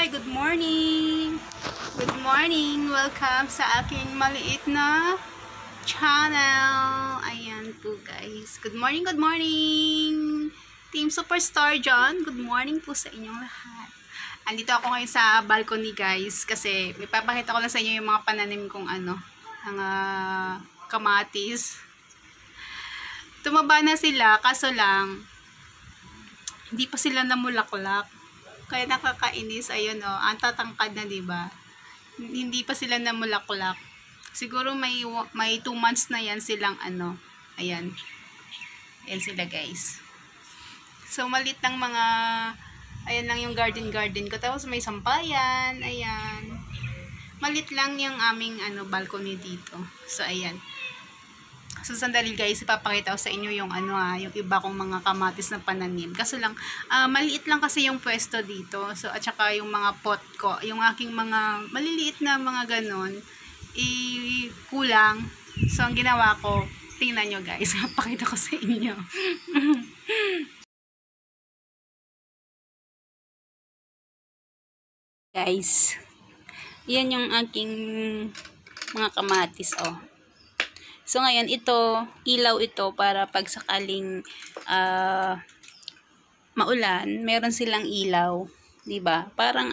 Hi! Good morning! Good morning! Welcome sa aking maliit na channel. Ayan po guys. Good morning, good morning! Team Superstar John, good morning po sa inyong lahat. Andito ako ngayon sa balcony guys kasi may papakita ko lang sa inyo yung mga pananim kong mga kamatis. Tumaba na sila kaso lang hindi pa sila namulaklak. Kaya nakakainis, ayun ang tatangkad na, 'di ba? Hindi pa sila namulaklak. Siguro may 2 months na 'yan silang ayan. Ayan sila, guys. So malit lang mga ayan lang yung garden ko. Tapos may sampayan, ayan. Malit lang yung aming balcony dito. So ayan. So sandali guys, ipapakita ko sa inyo yung yung iba kong mga kamatis na pananim. Kaso lang maliit lang kasi yung pwesto dito. So at saka yung mga pot ko, yung aking mga maliliit na mga ganon, kulang. So ang ginawa ko, tingnan nyo guys, ipapakita ko sa inyo. Guys, yan yung aking mga kamatis So ngayon ilaw ito para pag sakaling maulan, meron silang ilaw, 'di ba? Parang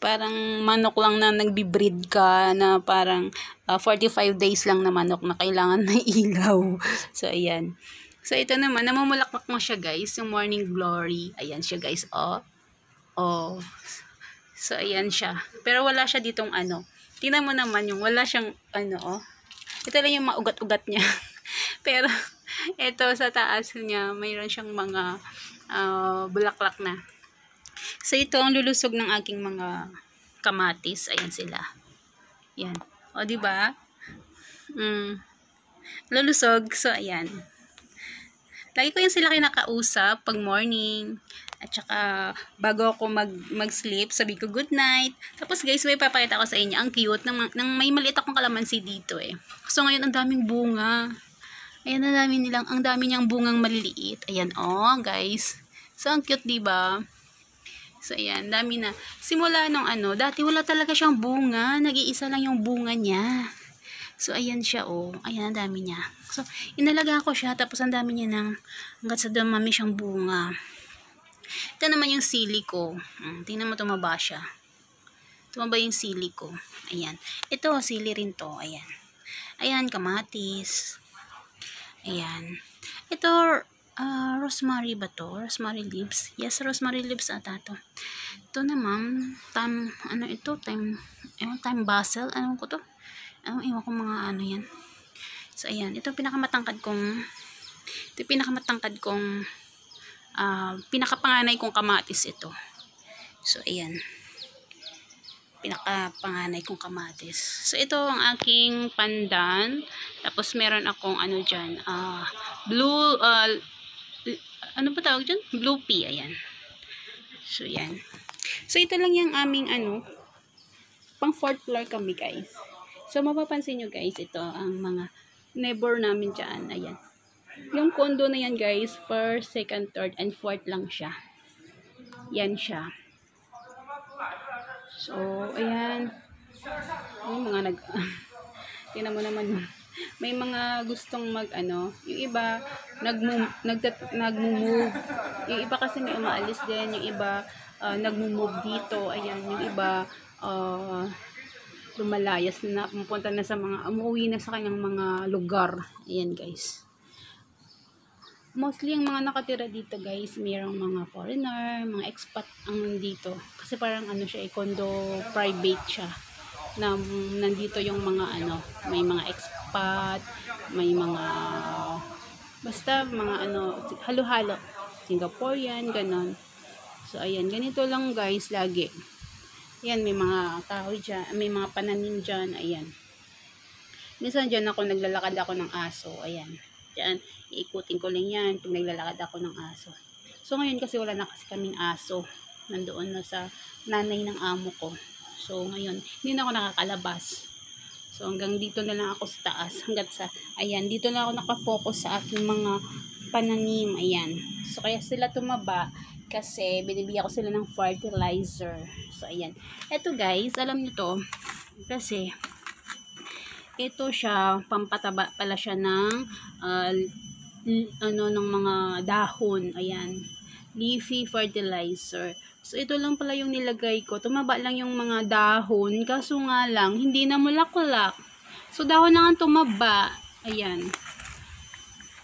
parang manok lang na nagbi-breed ka na parang 45 days lang na manok na kailangan ng ilaw. So ayan. So ito naman, namumulaklak mo siya guys, yung morning glory. Ayan siya guys, So ayan siya. Pero wala siya ditong Tingnan mo naman yung wala siyang Ito lang yung maugat-ugat niya. Pero, ito sa taas niya, mayroon siyang mga bulaklak na. So, ito ang lulusog ng aking mga kamatis. Ayan sila. Yan. O, diba? Lulusog. So, ayan. Lagi ko yan sila kinakausap pag morning. At saka, bago ako mag-sleep, sabi ko good night. Tapos guys, may papakita ko sa inyo. Ang cute. Nang may maliit akong kalamansi dito So ngayon, ang daming bunga. Ayan, ang dami niyang bungang maliliit. Ayan, guys. So, ang cute, diba? So, ayan, dami na. Simula nung dati wala talaga siyang bunga. Nag-iisa lang yung bunga niya. So, ayan siya, Ayan, ang dami niya. So, inalaga ko siya. Tapos, ang dami niya hanggat sa dumami siyang bunga. Ito naman yung sili ko. Tingnan mo, tumaba siya. Tumaba yung sili ko. Ayan. Ito, sili rin to. Ayan. Ayan, kamatis. Ayan. Ito, rosemary ba to? Rosemary leaves. Yes, rosemary leaves ata to. Ito naman, thyme basil. Ano ko to? Iwan ko mga yan. So, ayan. Ito, pinakamatangkad kong pinakapanganay kong kamatis ito. So, ayan. Pinakapanganay kong kamatis. So, ito ang aking pandan. Tapos, meron akong dyan. Blue, ano ba tawag dyan? Blue pea. Ayan. So, ayan. So, ito lang yung aming pang 4th floor kami, guys. So, mapapansin nyo, guys, ito ang mga neighbor namin dyan. Ayan. Yung condo na yan guys, 1st, 2nd, 3rd, and 4th lang siya. Yan siya. So, ayan. Yung mga tingnan mo naman may mga gustong yung iba, nagmo-move. Yung iba kasi may umaalis din. Yung iba, nagmo-move dito. Ayan, yung iba, lumalayas na, pumunta na sa umuwi na sa kanyang mga lugar. Ayan guys. Mostly, yung mga nakatira dito, guys, mayroong mga foreigner, mga expat ang nandito. Kasi parang siya, condo private siya. Na nandito yung mga may mga expat, may mga, basta mga halo-halo. Singaporean, ganon. So, ayan, ganito lang, guys, lagi. Ayan, may mga kahoy dyan, may mga pananim dyan, ayan. Minsan dyan naglalakad ako ng aso, ayan. Diyan, iikutin ko lang yan pag naglalakad ako ng aso. So, ngayon kasi wala na kasi kaming aso. Nandoon na sa nanay ng amo ko. So, ngayon, hindi na ako nakakalabas. So, hanggang dito na lang ako sa taas. Ayan, dito na ako nakafocus sa aking mga pananim. Ayan. So, kaya sila tumaba kasi binibigyan ko sila ng fertilizer. So, ayan. Ito guys, alam nyo to, kasi ito siya, pampataba pala siya ng ng mga dahon. Ayan. Leafy fertilizer. So, ito lang pala yung nilagay ko. Tumaba lang yung mga dahon. Kaso nga lang, hindi na mulaklak. So, dahon na nga tumaba. Ayan.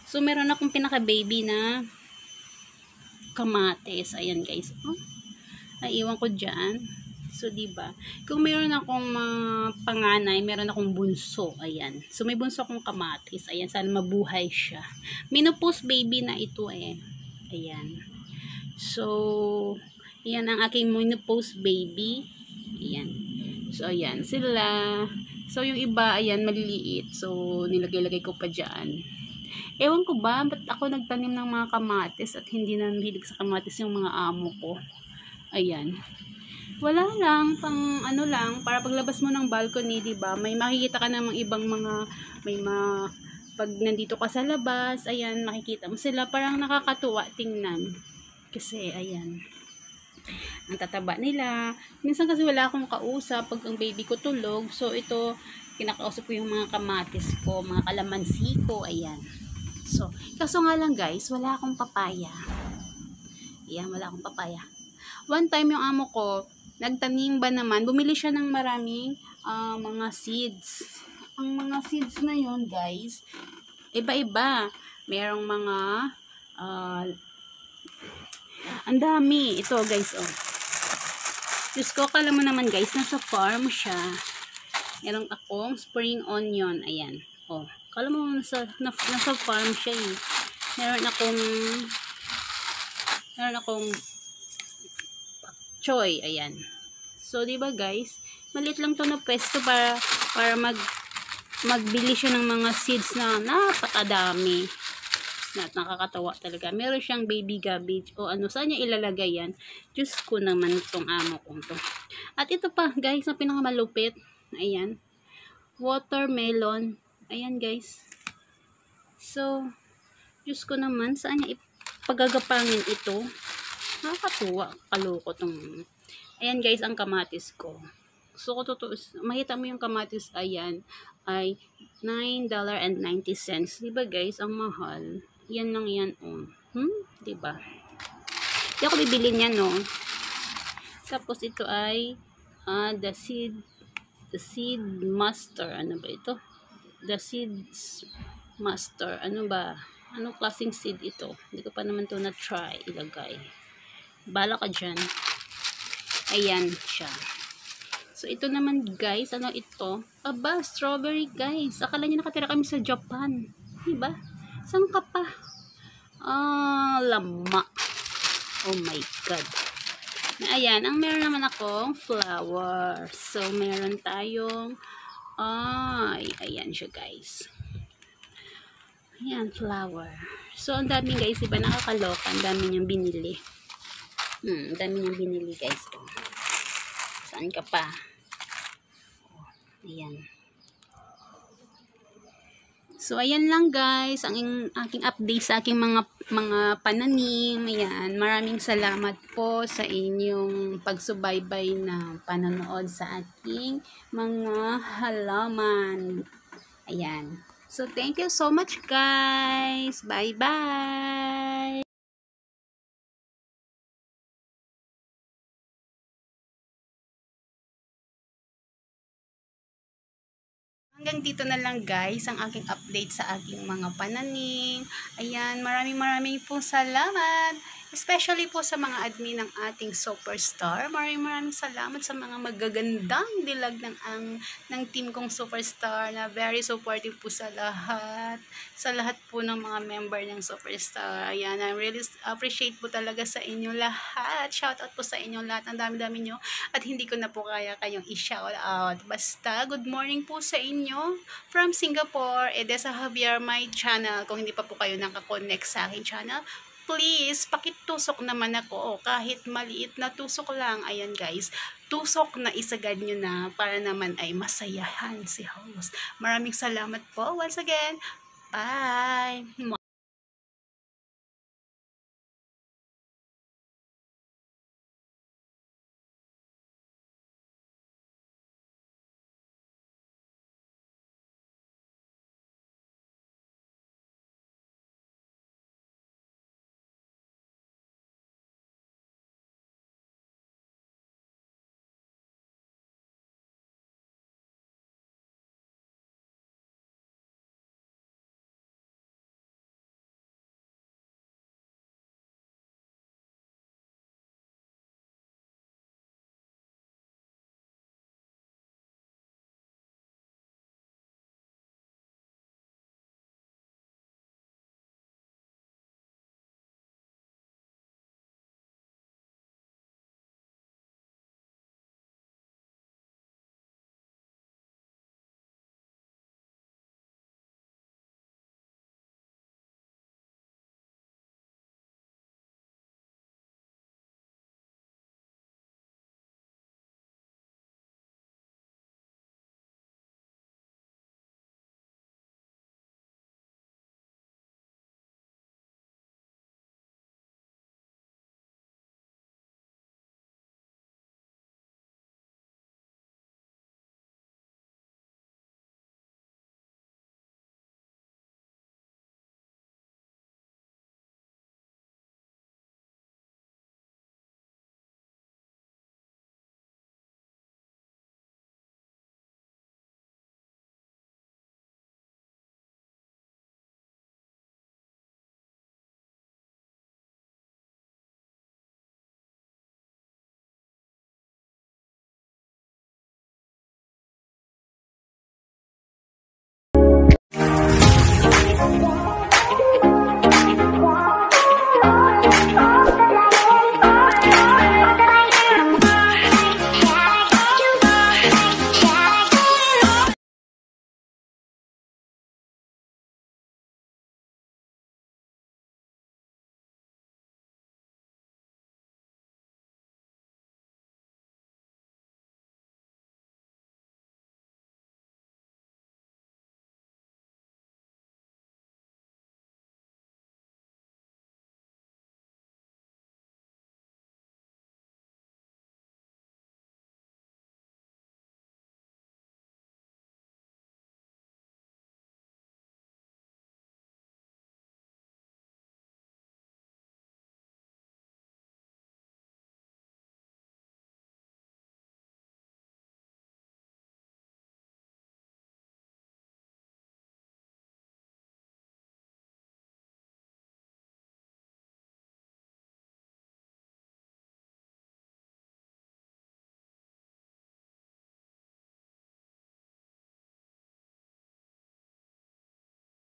So, meron akong pinaka-baby na kamatis. Ayan, guys. Oh, naiwan ko dyan. So, diba? Kung meron akong panganay, meron akong bunso. Ayan. So, may bunso akong kamatis. Ayan, sana mabuhay siya. Menopause baby na ito eh. Ayan. So, ayan ang aking menopause baby. Ayan. So, ayan. Sila. So, yung iba, ayan, maliliit. So, nilagay-lagay ko pa dyan. Ewan ko ba, ba't ako nagtanim ng mga kamatis at hindi na nahilig sa kamatis yung mga amo ko. Ayan. Wala lang, pang ano lang, para paglabas mo ng balcony, diba? May makikita ka namang ibang mga, pag nandito ka sa labas, ayan, makikita mo sila. Parang nakakatuwa tingnan. Kasi, ayan, ang tataba nila. Minsan kasi wala akong kausap pag ang baby ko tulog. So, ito, kinakausap ko yung mga kamatis ko, mga kalamansi ko, ayan. So, kaso nga lang guys, wala akong papaya. Ayan, wala akong papaya. One time yung amo ko, nagtanim ba naman, bumili siya ng maraming mga seeds. Ang mga seeds na yun guys, iba-iba. Merong mga ang dami. Ito guys, oh. Diyos ko, kala mo naman guys, nasa farm siya. Meron akong spring onion. Ayan. Oh. Kala mo nasa farm siya eh. Meron akong choy. Ayan. So, diba guys, maliit lang to na pwesto para magbili siya ng mga seeds na napakadami. Nakakatawa talaga. Meron siyang baby cabbage o ano, saan niya ilalagay yan? Diyos ko naman itong amo kong to. At ito pa guys, ang pinakamalupit. Ayan. Watermelon. Ayan guys. So, Diyos ko naman, saan niya ipagagapangin ito? Nakakatuwa. Kaloko tong. Ayan guys, ang kamatis ko. So, totoo, makita mo yung kamatis, ayan, ay $9.90. Diba guys, ang mahal. Yan lang yan, oh. Diba? Hindi ako bibili niyan, no. Tapos ito ay the seed master. Ano ba ito? The seed master. Ano ba? Anong klaseng seed ito? Hindi ko pa naman to na-try ilagay. Bala ka dyan. Ayan siya. So, ito naman guys, ano ito? Aba, strawberry guys. Akala niyo nakatira kami sa Japan. Diba? Saan ka pa? Lama. Oh my God. Ayan, ang meron naman akong flower. So, meron tayong ayan siya guys. Ayan, flower. So, ang dami guys, diba nakakaloka? Ang dami niyang binili. Ang dami niyang binili guys. Oh. Saan ka pa? Ayan. So, ayan lang guys, ang aking update sa aking mga pananim. Ayan, maraming salamat po sa inyong pagsubaybay na panonood sa aking mga halaman. Ayan. So, thank you so much guys. Bye-bye. Hanggang dito na lang guys ang aking update sa aking mga pananim. Ayan, maraming po salamat. Especially po sa mga admin ng ating Superstar. Maraming salamat sa mga magagandang dilag ng team kong Superstar na very supportive po sa lahat. Sa lahat po ng mga member ng Superstar. Ayan, I really appreciate po talaga sa inyo lahat. Shoutout po sa inyo lahat. Ang dami-dami nyo. At hindi ko na po kaya kayong i-shout out. Basta, good morning po sa inyo. From Singapore, Edessa Javier, my channel. Kung hindi pa po kayo nakakonect sa aking channel, please, pakitusok naman ako. Kahit maliit na tusok lang. Ayan guys, tusok na isagad nyo na para naman ay masayahan si host. Maraming salamat po once again. Bye!